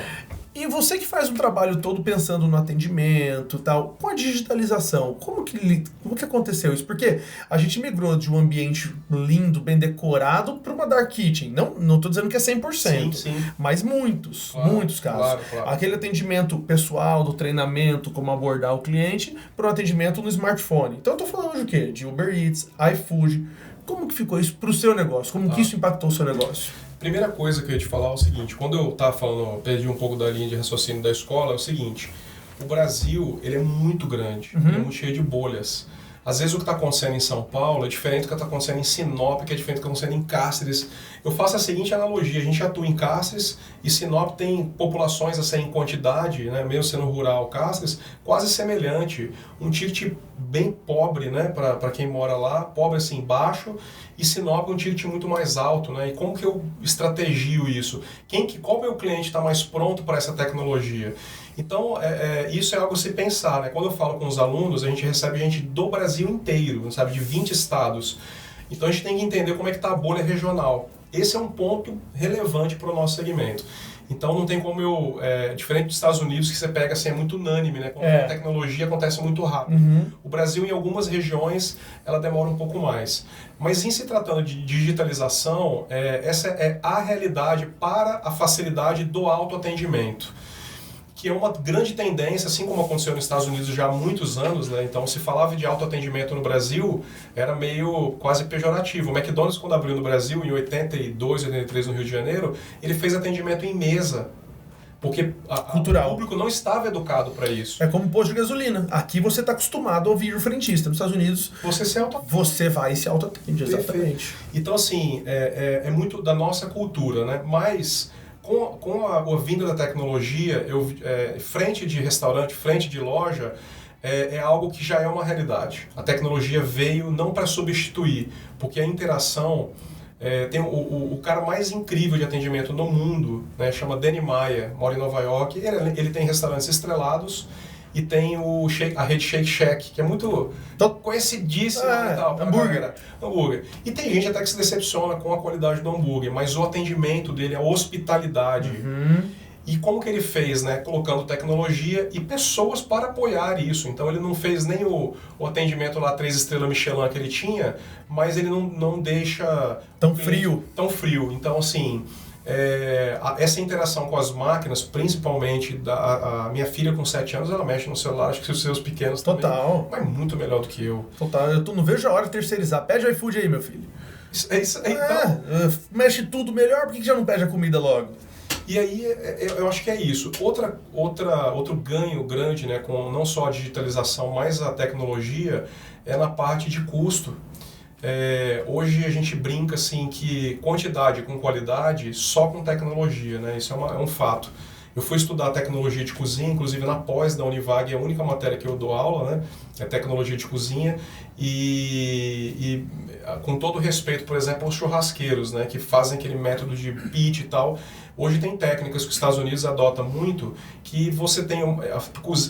E você que faz um trabalho todo pensando no atendimento e tal, com a digitalização, como que aconteceu isso? Porque a gente migrou de um ambiente lindo, bem decorado, para uma dark kitchen. Não estou dizendo que é 100%, sim. Mas muitos casos. Claro. Aquele atendimento pessoal, do treinamento, como abordar o cliente, para um atendimento no smartphone. Então eu estou falando de o quê? De Uber Eats, iFood. Como que ficou isso para o seu negócio? Como que isso impactou o seu negócio? Primeira coisa que eu ia te falar é o seguinte, quando eu estava falando, perdi um pouco da linha de raciocínio da escola, é o seguinte, o Brasil, ele é muito grande, ele é muito cheio de bolhas. Às vezes o que está acontecendo em São Paulo é diferente do que está acontecendo em Sinop, que é diferente do que está acontecendo em Cáceres. Eu faço a seguinte analogia, a gente atua em Cáceres e Sinop tem populações assim, em quantidade, né, mesmo sendo rural, Cáceres, quase semelhante. Um ticket bem pobre, né, para quem mora lá, pobre assim, baixo, e Sinop um ticket muito mais alto. Né, e como que eu estrategio isso? Qual meu cliente está mais pronto para essa tecnologia? Então, isso é algo a se pensar, né? Quando eu falo com os alunos, a gente recebe gente do Brasil inteiro, sabe? De 20 estados. Então, a gente tem que entender como é que está a bolha regional. Esse é um ponto relevante para o nosso segmento. Então, não tem como diferente dos Estados Unidos, que você pega assim, é muito unânime, né? Quando a tecnologia acontece muito rápido. O Brasil, em algumas regiões, ela demora um pouco mais. Mas, em se tratando de digitalização, essa é a realidade para a facilidade do autoatendimento, que é uma grande tendência, assim como aconteceu nos Estados Unidos já há muitos anos, né? Então, se falava de autoatendimento no Brasil, era meio quase pejorativo. O McDonald's, quando abriu no Brasil, em 82, 83, no Rio de Janeiro, ele fez atendimento em mesa, porque o público não estava educado para isso. É como posto de gasolina. Aqui você está acostumado a ouvir o frentista. Nos Estados Unidos, você vai e se autoatende, exatamente. Então, assim, é muito da nossa cultura, né? Mas com a vinda da tecnologia, frente de restaurante, frente de loja, é algo que já é uma realidade. A tecnologia veio não para substituir, porque a interação... tem o cara mais incrível de atendimento no mundo, né, chama Danny Meyer, mora em Nova York. Ele tem restaurantes estrelados e tem a rede Shake Shack, que é muito conhecidíssima e tal. Hambúrguer. E tem gente até que se decepciona com a qualidade do hambúrguer, mas o atendimento dele, a hospitalidade. E como que ele fez, né? Colocando tecnologia e pessoas para apoiar isso. Então ele não fez nem o atendimento lá 3 estrelas Michelin que ele tinha, mas ele não deixa... Tão frio. Tão frio. Então, assim, essa interação com as máquinas, principalmente a minha filha com 7 anos, ela mexe no celular, acho que os seus pequenos Total. também. Mas muito melhor do que eu. Total. Eu não vejo a hora de terceirizar. Pede o iFood aí, meu filho. Isso aí, então... Mexe tudo melhor, por que já não pede a comida logo? E aí, eu acho que é isso. Outro ganho grande, né, com não só a digitalização, mas a tecnologia, é na parte de custo. Hoje a gente brinca assim que quantidade com qualidade só com tecnologia, né? Isso é um fato. Eu fui estudar tecnologia de cozinha, inclusive na pós da Univag, é a única matéria que eu dou aula, né? É tecnologia de cozinha e com todo respeito, por exemplo, aos churrasqueiros, né? Que fazem aquele método de pitch e tal. Hoje tem técnicas que os Estados Unidos adotam muito, que você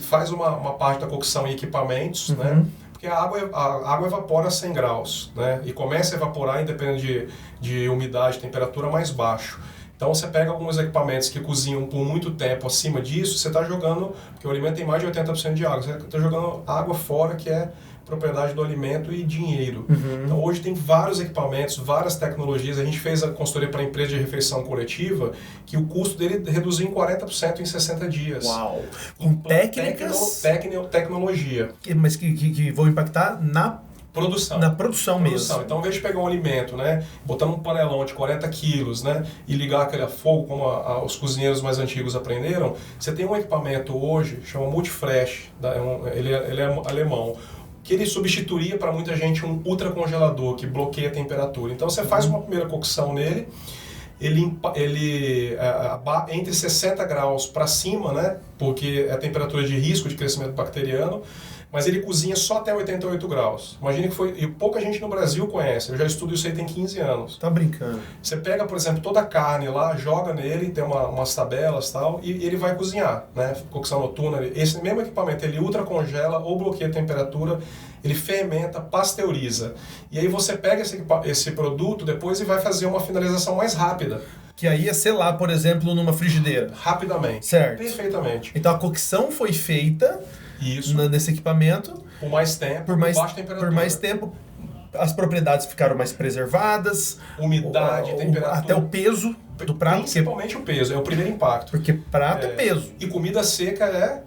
faz uma parte da cocção em equipamentos, né? Porque a água evapora a 100 graus, né? E começa a evaporar independente de umidade, temperatura mais baixo. Então você pega alguns equipamentos que cozinham por muito tempo acima disso, você está jogando, porque o alimento tem mais de 80% de água, você está jogando água fora, que é propriedade do alimento e dinheiro. Então hoje tem vários equipamentos, várias tecnologias. A gente fez a consultoria para a empresa de refeição coletiva, que o custo dele reduziu em 40% em 60 dias. Uau! Com técnicas... Tecnologia. Mas que vão impactar na produção. Na produção mesmo. Então, ao invés de pegar um alimento, né, botar num panelão de 40 quilos, né, e ligar aquele a fogo, como os cozinheiros mais antigos aprenderam, você tem um equipamento hoje, chama Multifresh, ele é alemão, que ele substituía para muita gente um ultracongelador, que bloqueia a temperatura. Então, você faz uma primeira cocção nele, entre 60 graus para cima, né, porque é a temperatura de risco de crescimento bacteriano, mas ele cozinha só até 88 graus. Imagina e pouca gente no Brasil conhece, eu já estudo isso aí tem 15 anos. Tá brincando. Você pega, por exemplo, toda a carne lá, joga nele, tem umas tabelas e tal, e ele vai cozinhar, né? Cocção noturna. Esse mesmo equipamento, ele ultracongela ou bloqueia a temperatura, ele fermenta, pasteuriza. E aí você pega esse produto depois e vai fazer uma finalização mais rápida. Que aí ia selar, por exemplo, numa frigideira. Rapidamente. Certo. Perfeitamente. Então a cocção foi feita nesse equipamento. Por mais tempo, por baixa temperatura. Por mais tempo, as propriedades ficaram mais preservadas. Umidade, temperatura. Até o peso do prato. Principalmente o peso, é o primeiro impacto. Porque prato é peso. E comida seca é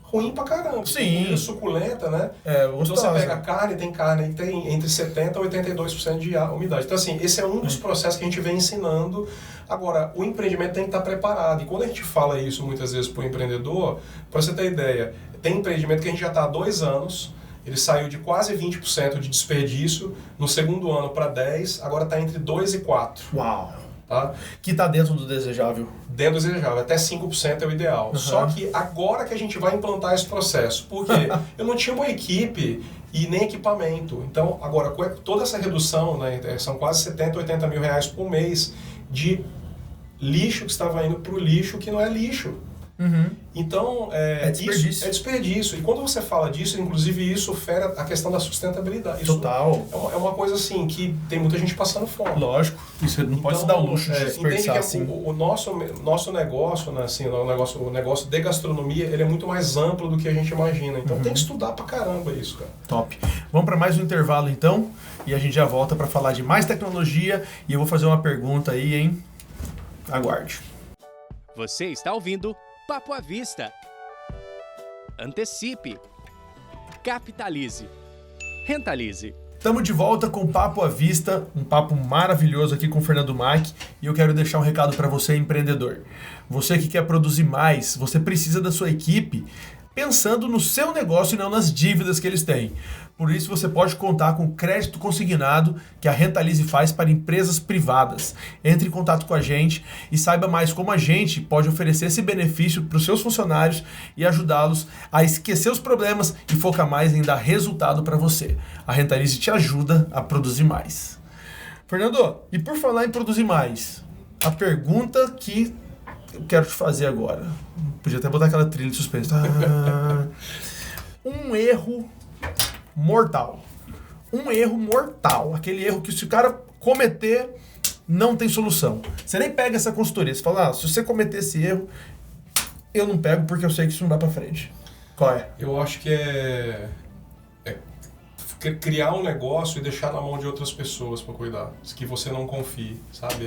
ruim pra caramba. Sim. Comida suculenta, né? Gostosa. Então você pega tem carne que tem entre 70% e 82% de umidade. Então assim, esse é um dos processos que a gente vem ensinando. Agora, o empreendimento tem que estar preparado. E quando a gente fala isso muitas vezes para o empreendedor, para você ter ideia, tem empreendimento que a gente já está há 2 anos, ele saiu de quase 20% de desperdício, no segundo ano para 10%, agora está entre 2% e 4%. Uau! Tá? Que está dentro do desejável. Dentro do desejável, até 5% é o ideal. Só que agora que a gente vai implantar esse processo, porque eu não tinha uma equipe e nem equipamento. Então, agora, toda essa redução, né, são quase 70, 80 mil reais por mês de lixo que estava indo para o lixo que não é lixo. Então, desperdício. Isso é desperdício. E quando você fala disso, inclusive isso fere a questão da sustentabilidade. Isso Total. É uma coisa assim, que tem muita gente passando fome. Lógico. Isso não pode se dar o luxo de desperdiçar assim. O nosso negócio, né, assim, o negócio de gastronomia, ele é muito mais amplo do que a gente imagina. Então tem que estudar pra caramba isso, cara. Top. Vamos para mais um intervalo então, e a gente já volta para falar de mais tecnologia, e eu vou fazer uma pergunta aí, hein? Aguarde. Você está ouvindo Papo à Vista. Antecipe. Capitalize. Rentalize. Estamos de volta com o Papo à Vista, um papo maravilhoso aqui com o Fernando Mack, e eu quero deixar um recado para você, empreendedor. Você que quer produzir mais, você precisa da sua equipe pensando no seu negócio e não nas dívidas que eles têm. Por isso você pode contar com o crédito consignado que a Rentalize faz para empresas privadas. Entre em contato com a gente e saiba mais como a gente pode oferecer esse benefício para os seus funcionários e ajudá-los a esquecer os problemas e focar mais em dar resultado para você. A Rentalize te ajuda a produzir mais. Fernando, e por falar em produzir mais, a pergunta que eu quero te fazer agora. Podia até botar aquela trilha de suspense. Um erro mortal. Um erro mortal. Aquele erro que se o cara cometer, não tem solução. Você nem pega essa consultoria. Você fala, se você cometer esse erro, eu não pego porque eu sei que isso não vai pra frente. Qual é? Eu acho que é criar um negócio e deixar na mão de outras pessoas para cuidar, que você não confie, sabe?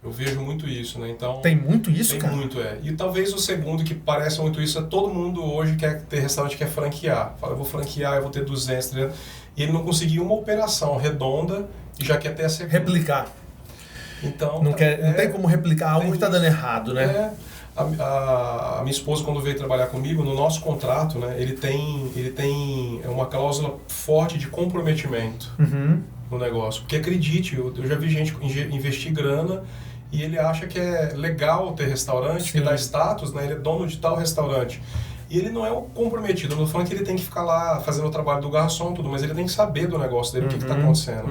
Eu vejo muito isso, né? Então, tem muito isso, cara? Tem muito, E talvez o segundo que parece muito isso é todo mundo hoje quer ter restaurante, quer franquear. Fala, eu vou franquear, eu vou ter 200, 300. E ele não conseguiu uma operação redonda e já quer ter a segunda. Replicar. Então, não tem como replicar algo que está dando errado, né? A minha esposa, quando veio trabalhar comigo, no nosso contrato, né, ele tem uma cláusula forte de comprometimento no negócio. Porque acredite, eu já vi gente investir grana e ele acha que é legal ter restaurante, que dá status, né, ele é dono de tal restaurante. E ele não é o comprometido. Eu não tô falando que ele tem que ficar lá fazendo o trabalho do garçom, tudo, mas ele tem que saber do negócio dele, o que está acontecendo.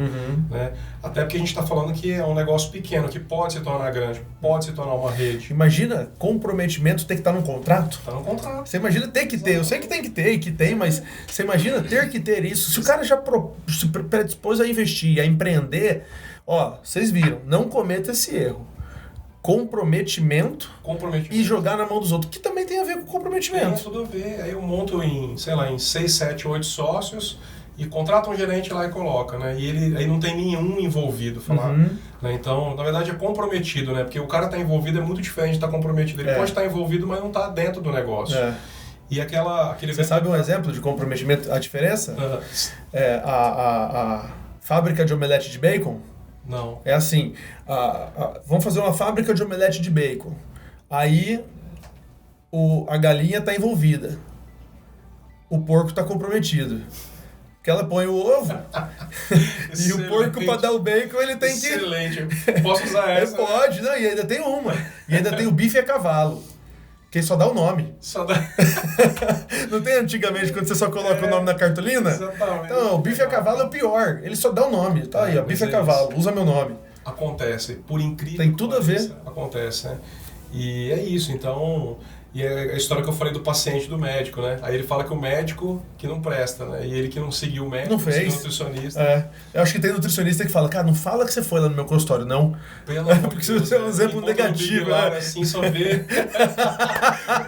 Né? Até porque a gente está falando que é um negócio pequeno, que pode se tornar grande, pode se tornar uma rede. Imagina, comprometimento tem que estar num contrato. Está no contrato. Você imagina ter que ter. Eu sei que tem que ter e que tem, mas você imagina ter que ter isso. Se o cara já se predispôs a investir, a empreender, vocês viram, não cometa esse erro. Comprometimento e jogar na mão dos outros, que também tem a ver com comprometimento. Tem tudo a ver. Aí eu monto em 6, 7, 8 sócios e contrata um gerente lá e coloca, né? E aí não tem nenhum envolvido, né? Então, na verdade, é comprometido, né? Porque o cara tá envolvido é muito diferente de estar comprometido. Ele pode estar envolvido, mas não tá dentro do negócio. E aquele... Você sabe um exemplo de comprometimento, a diferença? A fábrica de omelete de bacon. Não. É assim, vamos fazer uma fábrica de omelete de bacon. Aí a galinha está envolvida. O porco está comprometido. Porque ela põe o ovo e o porco, para dar o bacon, ele tem que... Excelente. Posso usar essa? Pode, né? E ainda tem uma. E ainda tem o bife a cavalo. Que só dá o nome. Só dá. Não tem antigamente quando você só coloca o nome na cartolina? Exatamente. Então, o bife a cavalo é o pior. Ele só dá o nome. Tá aí, bife a cavalo, usa meu nome. Acontece. Por incrível tem tudo a ver. Acontece, né? E é isso, então... E é a história que eu falei do paciente do médico, né? Aí ele fala que o médico que não presta, né? E ele que não seguiu o médico, não fez. Seguiu o nutricionista. Eu acho que tem nutricionista que fala, cara, não fala que você foi lá no meu consultório, não. Pelo amor porque se você é um exemplo negativo, né? Assim, só vê.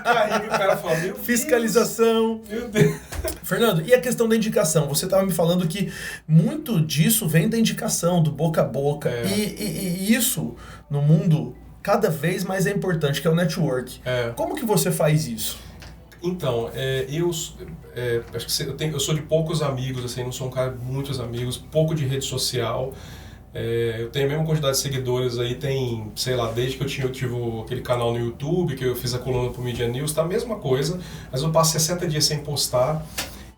Aí o cara fala, meu fiscalização. Deus. Meu Deus. Fernando, e a questão da indicação? Você estava me falando que muito disso vem da indicação, do boca a boca. E isso, no mundo... cada vez mais é importante, que é o network. Como que você faz isso? Então, acho que eu sou de poucos amigos, assim, não sou um cara de muitos amigos, pouco de rede social. Eu tenho a mesma quantidade de seguidores aí, tem, sei lá, desde que eu tive aquele canal no YouTube, que eu fiz a coluna pro Media News, tá a mesma coisa, mas eu passo 60 dias sem postar.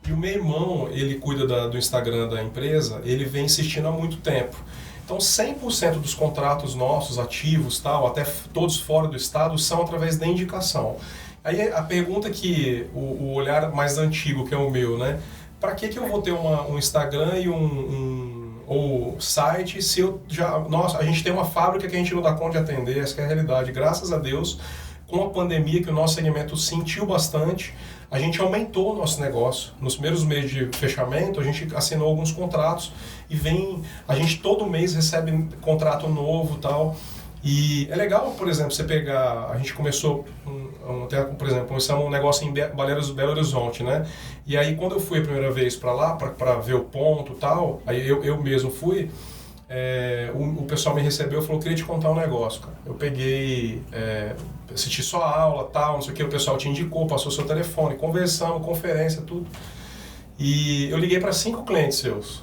E o meu irmão, ele cuida do Instagram da empresa, ele vem insistindo há muito tempo. Então, 100% dos contratos nossos, ativos, tal, até todos fora do estado, são através da indicação. Aí a pergunta que o olhar mais antigo, que é o meu, né? Para que eu vou ter um Instagram e ou site se a gente tem uma fábrica que a gente não dá conta de atender, essa é a realidade. Graças a Deus, com a pandemia, que o nosso segmento sentiu bastante, a gente aumentou o nosso negócio. Nos primeiros meses de fechamento, a gente assinou alguns contratos e a gente todo mês recebe contrato novo e tal. E é legal, por exemplo, você pegar, a gente começou, por exemplo, começamos um negócio em Belo Horizonte, né? E aí quando eu fui a primeira vez para lá, para ver o ponto e tal, aí eu mesmo fui, o pessoal me recebeu e falou, queria te contar um negócio, cara. Eu peguei, assisti sua aula, tal, não sei o que, o pessoal te indicou, passou seu telefone, conversamos, conferência, tudo. E eu liguei para 5 clientes seus.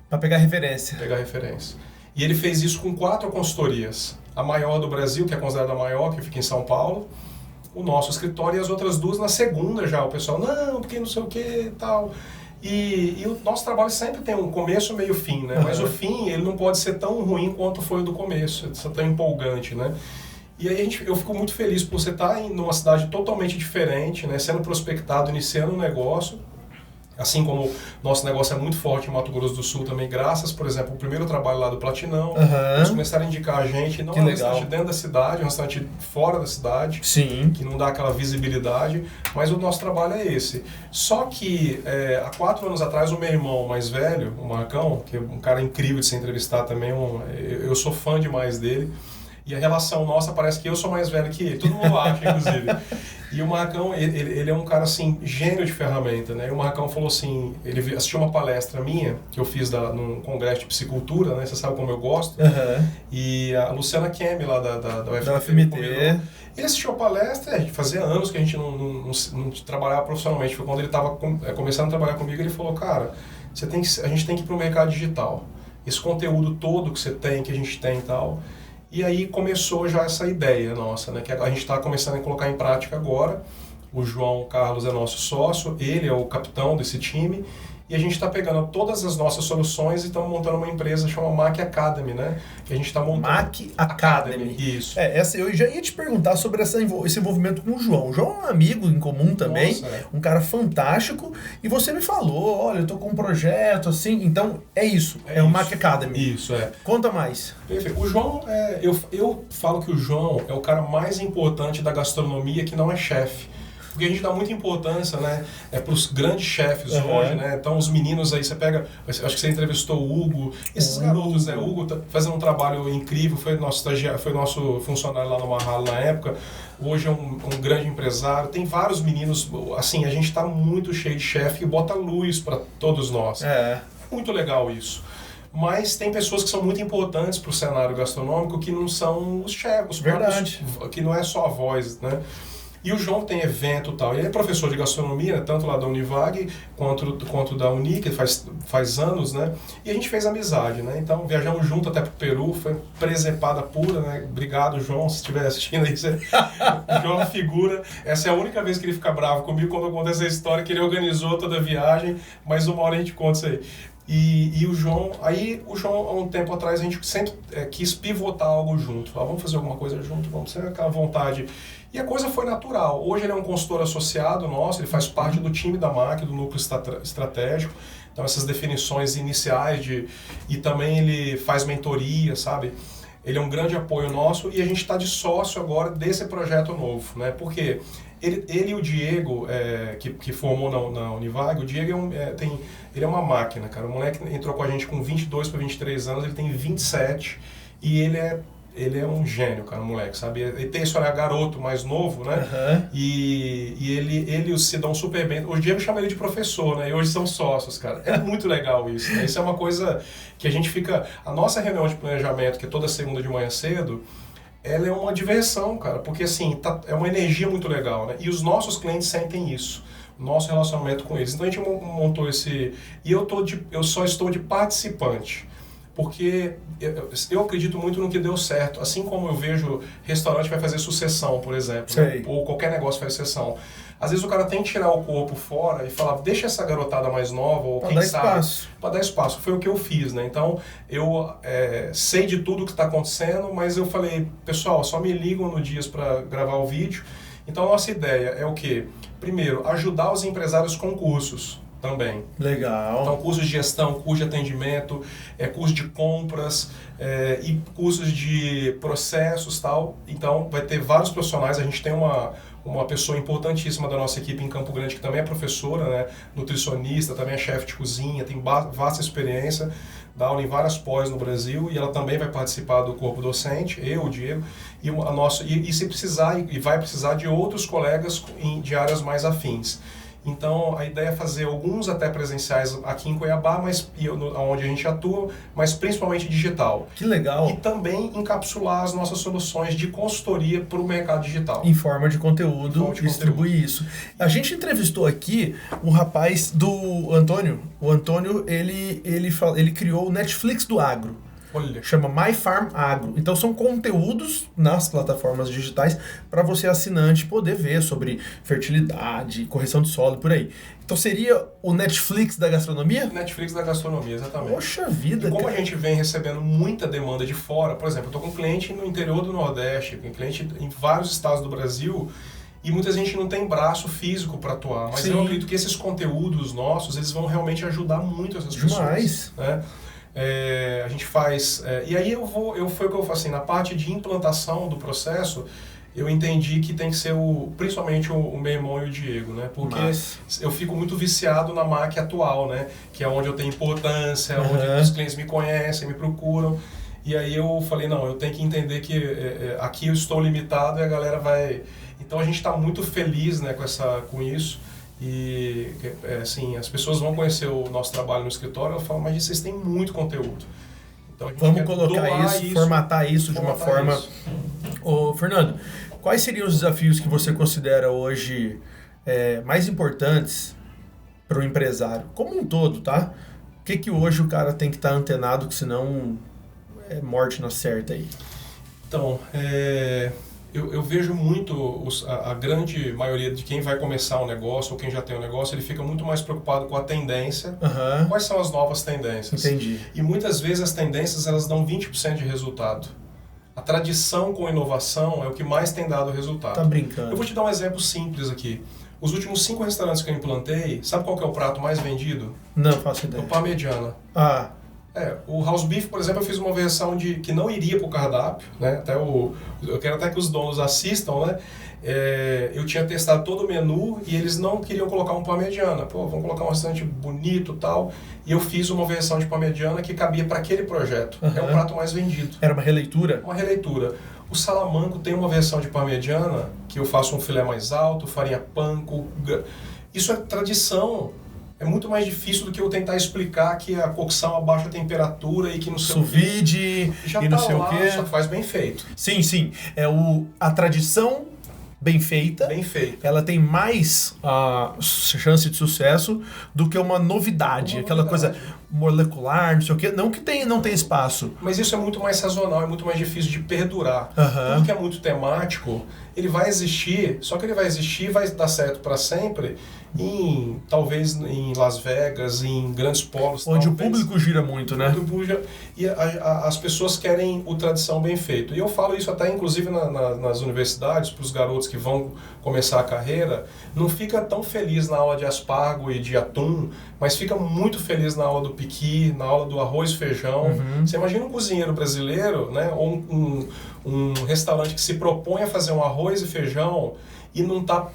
Para pegar referência. E ele fez isso com 4 consultorias. A maior do Brasil, que é considerada a maior, que fica em São Paulo, o nosso escritório, e as outras 2 na segunda já. O pessoal, não, porque não sei o que e tal. E o nosso trabalho sempre tem um começo, meio fim, né? Mas o fim, ele não pode ser tão ruim quanto foi o do começo, tão empolgante, né? E aí eu fico muito feliz por você estar em uma cidade totalmente diferente, né? Sendo prospectado, iniciando um negócio. Assim como nosso negócio é muito forte em Mato Grosso do Sul também, graças, por exemplo, ao primeiro trabalho lá do Platinão, eles começaram a indicar a gente, não é um restaurante dentro da cidade, é um restaurante fora da cidade, Sim. que não dá aquela visibilidade, mas o nosso trabalho é esse. Só que há 4 anos atrás, o meu irmão mais velho, o Marcão, que é um cara incrível de se entrevistar também, eu sou fã demais dele, e a relação nossa parece que eu sou mais velho que ele, todo mundo acha, inclusive. E o Marcão, ele é um cara, assim, gênio de ferramenta, né? E o Marcão falou assim, ele assistiu uma palestra minha, que eu fiz num congresso de psicultura, né? Você sabe como eu gosto. E a Luciana Kemi, lá da UFMT. Ele assistiu a palestra, a gente fazia anos que a gente não trabalhava profissionalmente. Foi quando ele estava começando a trabalhar comigo, ele falou, cara, a gente tem que ir para o mercado digital. Esse conteúdo todo que você tem, que a gente tem e tal... E aí começou já essa ideia nossa, né? Que a gente está começando a colocar em prática agora. O João Carlos é nosso sócio, ele é o capitão desse time. E a gente está pegando todas as nossas soluções e estamos montando uma empresa chamada Mac Academy, né? Que a gente está montando... Mac Academy. Isso. Essa eu já ia te perguntar sobre esse envolvimento com o João. O João é um amigo em comum também, um cara fantástico. E você me falou, olha, eu tô com um projeto assim. Então, é isso. É o Mac Academy. Isso, é. Conta mais. Perfeito. O João, eu falo que o João é o cara mais importante da gastronomia que não é chefe. Porque a gente dá muita importância, né, para os grandes chefes hoje, né? Então os meninos aí, você pega, acho que você entrevistou o Hugo, esses garotos, né? O Hugo tá fazendo um trabalho incrível, foi nosso estagiário, foi nosso funcionário lá no Marralo na época, hoje é um grande empresário, tem vários meninos, assim, a gente está muito cheio de chefe e bota luz para todos nós. Muito legal isso. Mas tem pessoas que são muito importantes para o cenário gastronômico que não são os chefes, que não é só a voz, né? E o João tem evento e tal. Ele é professor de gastronomia, né, tanto lá da Univag quanto da Uni, que faz anos, né? E a gente fez amizade, né? Então viajamos junto até pro Peru, foi presepada pura, né? Obrigado, João, se estiver assistindo aí. O João é uma figura. Essa é a única vez que ele fica bravo comigo quando eu conto essa história, que ele organizou toda a viagem, mas uma hora a gente conta isso aí. E o João, há um tempo atrás, a gente sempre quis pivotar algo junto. Vamos fazer alguma coisa junto, vamos ter aquela vontade. E a coisa foi natural. Hoje ele é um consultor associado nosso, ele faz parte do time da MAC, do núcleo estratégico. Então essas definições iniciais e também ele faz mentoria, sabe? Ele é um grande apoio nosso e a gente está de sócio agora desse projeto novo, né? Porque ele e o Diego, que formou na Univag, o Diego ele é uma máquina, cara. O moleque entrou com a gente com 22 para 23 anos, ele tem 27 e ele é um gênio, cara, o moleque, sabe? Ele tem esse olhar garoto, mais novo, né? E ele se dão super bem. O Diego chama ele de professor, né? E hoje são sócios, cara. É muito legal isso, né? Isso é uma coisa que a gente fica... A nossa reunião de planejamento, que é toda segunda de manhã cedo, ela é uma diversão, cara. Porque, assim, é uma energia muito legal, né? E os nossos clientes sentem isso. O nosso relacionamento com eles. Então, a gente montou esse... E eu só estou de participante. Porque eu acredito muito no que deu certo. Assim como eu vejo restaurante vai fazer sucessão, por exemplo, né? Ou qualquer negócio faz sucessão. Às vezes o cara tem que tirar o corpo fora e falar, deixa essa garotada mais nova, ou quem sabe, para dar espaço. Foi o que eu fiz, né? Então, eu sei de tudo que está acontecendo, mas eu falei, pessoal, só me ligam no dias para gravar o vídeo. Então, a nossa ideia é o quê? Primeiro, ajudar os empresários com cursos. Também. Legal. Então, cursos de gestão, curso de atendimento, curso de compras e cursos de processos e tal. Então, vai ter vários profissionais. A gente tem uma pessoa importantíssima da nossa equipe em Campo Grande, que também é professora, né? Nutricionista, também é chefe de cozinha, tem vasta experiência, dá aula em várias pós no Brasil e ela também vai participar do corpo docente, eu, o Diego, e se precisar, e vai precisar de outros colegas de áreas mais afins. Então, a ideia é fazer alguns até presenciais aqui em Cuiabá, onde a gente atua, mas principalmente digital. Que legal! E também encapsular as nossas soluções de consultoria para o mercado digital. Em forma de conteúdo, distribuir isso. A gente entrevistou aqui um rapaz do Antônio. O Antônio, ele criou o Netflix do Agro. Olha. Chama My Farm Agro. Então são conteúdos nas plataformas digitais para você assinante poder ver sobre fertilidade, correção de solo, por aí. Então seria o Netflix da gastronomia? Netflix da gastronomia, exatamente. Poxa vida, e como a gente vem recebendo muita demanda de fora, por exemplo, eu estou com um cliente no interior do Nordeste, com um cliente em vários estados do Brasil, E muita gente não tem braço físico para atuar, mas Sim. eu acredito que esses conteúdos nossos, eles vão realmente ajudar muito essas pessoas. Demais. Né? A gente faz... e aí foi o que eu faço assim, na parte de implantação do processo, eu entendi que tem que ser principalmente o meu irmão e o Diego, né? Porque eu fico muito viciado na MAC atual, né? Que é onde eu tenho importância, onde os clientes me conhecem, me procuram. E aí eu falei, não, eu tenho que entender que aqui eu estou limitado e a galera vai... Então a gente está muito feliz, né, com isso. E assim, as pessoas vão conhecer o nosso trabalho no escritório, eu falo, mas vocês têm muito conteúdo. Então, a gente vamos colocar isso, formatar isso de uma forma... Ô, Fernando, quais seriam os desafios que você considera hoje mais importantes para o empresário? Como um todo, tá? O que hoje o cara tem que estar antenado, que senão é morte na certa aí? Então, eu vejo muito a grande maioria de quem vai começar um negócio ou quem já tem um negócio, ele fica muito mais preocupado com a tendência. Quais são as novas tendências? Entendi. E muitas vezes as tendências elas dão 20% de resultado. A tradição com inovação é o que mais tem dado resultado. Tá brincando. Eu vou te dar um exemplo simples aqui. Os últimos 5 restaurantes que eu implantei, sabe qual que é o prato mais vendido? Não faço ideia. O parmegiana. O house beef, por exemplo, eu fiz uma versão que não iria para o cardápio, né? Eu quero até que os donos assistam, né? Eu tinha testado todo o menu e eles não queriam colocar um parmegiana. Vamos colocar um restaurante bonito e tal. E eu fiz uma versão de parmegiana que cabia para aquele projeto. É o prato mais vendido. Era uma releitura? Uma releitura. O Salamanco tem uma versão de parmegiana que eu faço um filé mais alto, farinha panko. Isso é tradição. É muito mais difícil do que eu tentar explicar que a cocção a baixa temperatura e que não sei o quê. Sous-vide e não sei o quê. Só faz bem feito. Sim. A tradição bem feita. Ela tem mais chance de sucesso do que uma novidade. Aquela coisa molecular, não sei o quê. Não que não tem espaço. Mas isso é muito mais sazonal, é muito mais difícil de perdurar. Tudo que é muito temático, ele vai existir, só que ele vai existir e vai dar certo para sempre talvez em Las Vegas, em grandes polos. Onde o público gira muito, né? E as pessoas querem o tradição bem feito. E eu falo isso até, inclusive, nas universidades, para os garotos que vão começar a carreira, não fica tão feliz na aula de aspargo e de atum, mas fica muito feliz na aula do piqui, na aula do arroz e feijão. Você imagina um cozinheiro brasileiro, né, ou um restaurante que se propõe a fazer um arroz e feijão e não está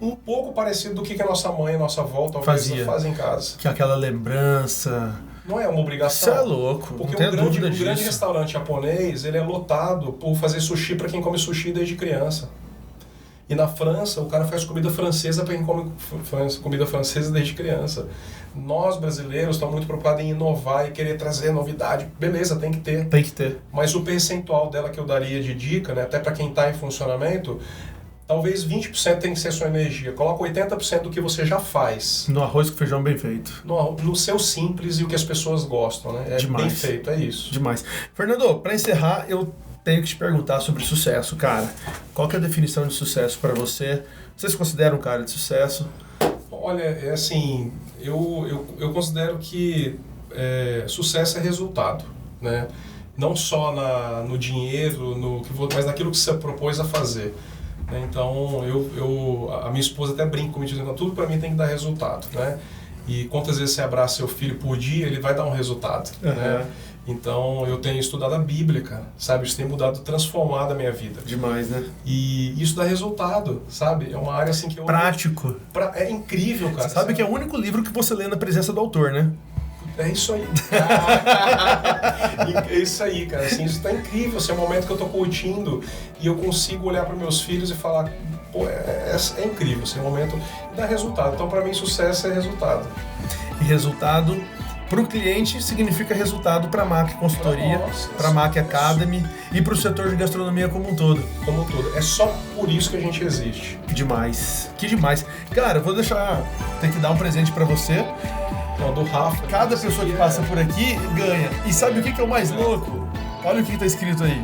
um pouco parecido do que a nossa mãe, a nossa avó talvez faz em casa. Que é aquela lembrança... Não é uma obrigação. Isso é louco, porque não tenho dúvida disso. Um grande restaurante japonês, ele é lotado por fazer sushi para quem come sushi desde criança. E na França, o cara faz comida francesa para quem come comida francesa desde criança. Nós, brasileiros, estamos muito preocupados em inovar e querer trazer novidade. Beleza, tem que ter. Tem que ter. Mas o percentual dela que eu daria de dica, né, até para quem está em funcionamento, talvez 20% tem que ser sua energia. Coloca 80% do que você já faz. No arroz com feijão bem feito. No seu simples e o que as pessoas gostam, né? Demais. Bem feito, é isso. Demais. Fernando, para encerrar, eu tenho que te perguntar sobre sucesso, cara. Qual que é a definição de sucesso para você? Você se considera um cara de sucesso? Olha, é assim, eu considero que sucesso é resultado, né? Não só no dinheiro, mas naquilo que você propôs a fazer. Então, a minha esposa até brinca comigo, dizendo, tudo para mim tem que dar resultado, né? E quantas vezes você abraça seu filho por dia, ele vai dar um resultado, né? Então, eu tenho estudado a Bíblia, cara, sabe? Isso tem mudado, transformado a minha vida. Demais, né? E isso dá resultado, sabe? É uma área assim que eu... Prático. É incrível, cara. Você sabe que é o único livro que você lê na presença do autor, né? É isso aí. É isso aí, cara. Assim, isso tá incrível. Esse é o momento que eu tô curtindo e eu consigo olhar para meus filhos e falar, pô, é incrível. Esse momento dá resultado. Então, para mim, sucesso é resultado. E resultado para o cliente significa resultado para a MAC Consultoria, para a MAC Academy e para o setor de gastronomia como um todo. Como um todo. É só por isso que a gente existe. Demais. Que demais. Cara, eu vou ter que dar um presente para você. Do Rafa. Cada pessoa que passa por aqui ganha. E sabe o que é o mais louco? Olha o que está escrito aí.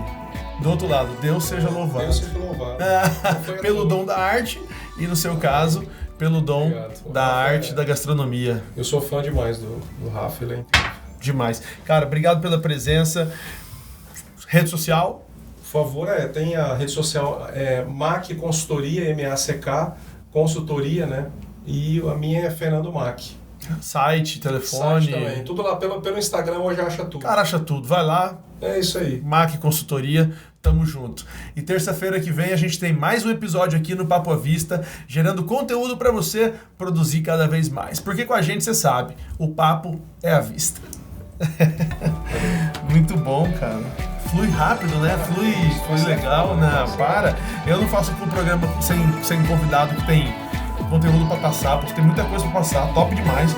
Do outro lado, Deus seja louvado. Deus seja louvado. Pelo dom da arte e, no seu caso, pelo dom da arte da gastronomia. Eu sou fã demais do Rafa, ele é incrível. Demais. Cara, obrigado pela presença. Rede social? favor, tem a rede social MAC Consultoria, M-A-C-K, consultoria, né? E a minha é Fernando Mac. Site, telefone. Site também. Tudo lá pelo Instagram hoje acha tudo. Cara, acha tudo. Vai lá. É isso aí. MAC Consultoria, tamo junto. E terça-feira que vem a gente tem mais um episódio aqui no Papo à Vista, gerando conteúdo para você produzir cada vez mais. Porque com a gente, você sabe, o papo é à vista. Muito bom, cara. Flui rápido, né? Flui legal, né? Para. Eu não faço um programa sem convidado que tem conteúdo para passar, porque tem muita coisa para passar. Top demais.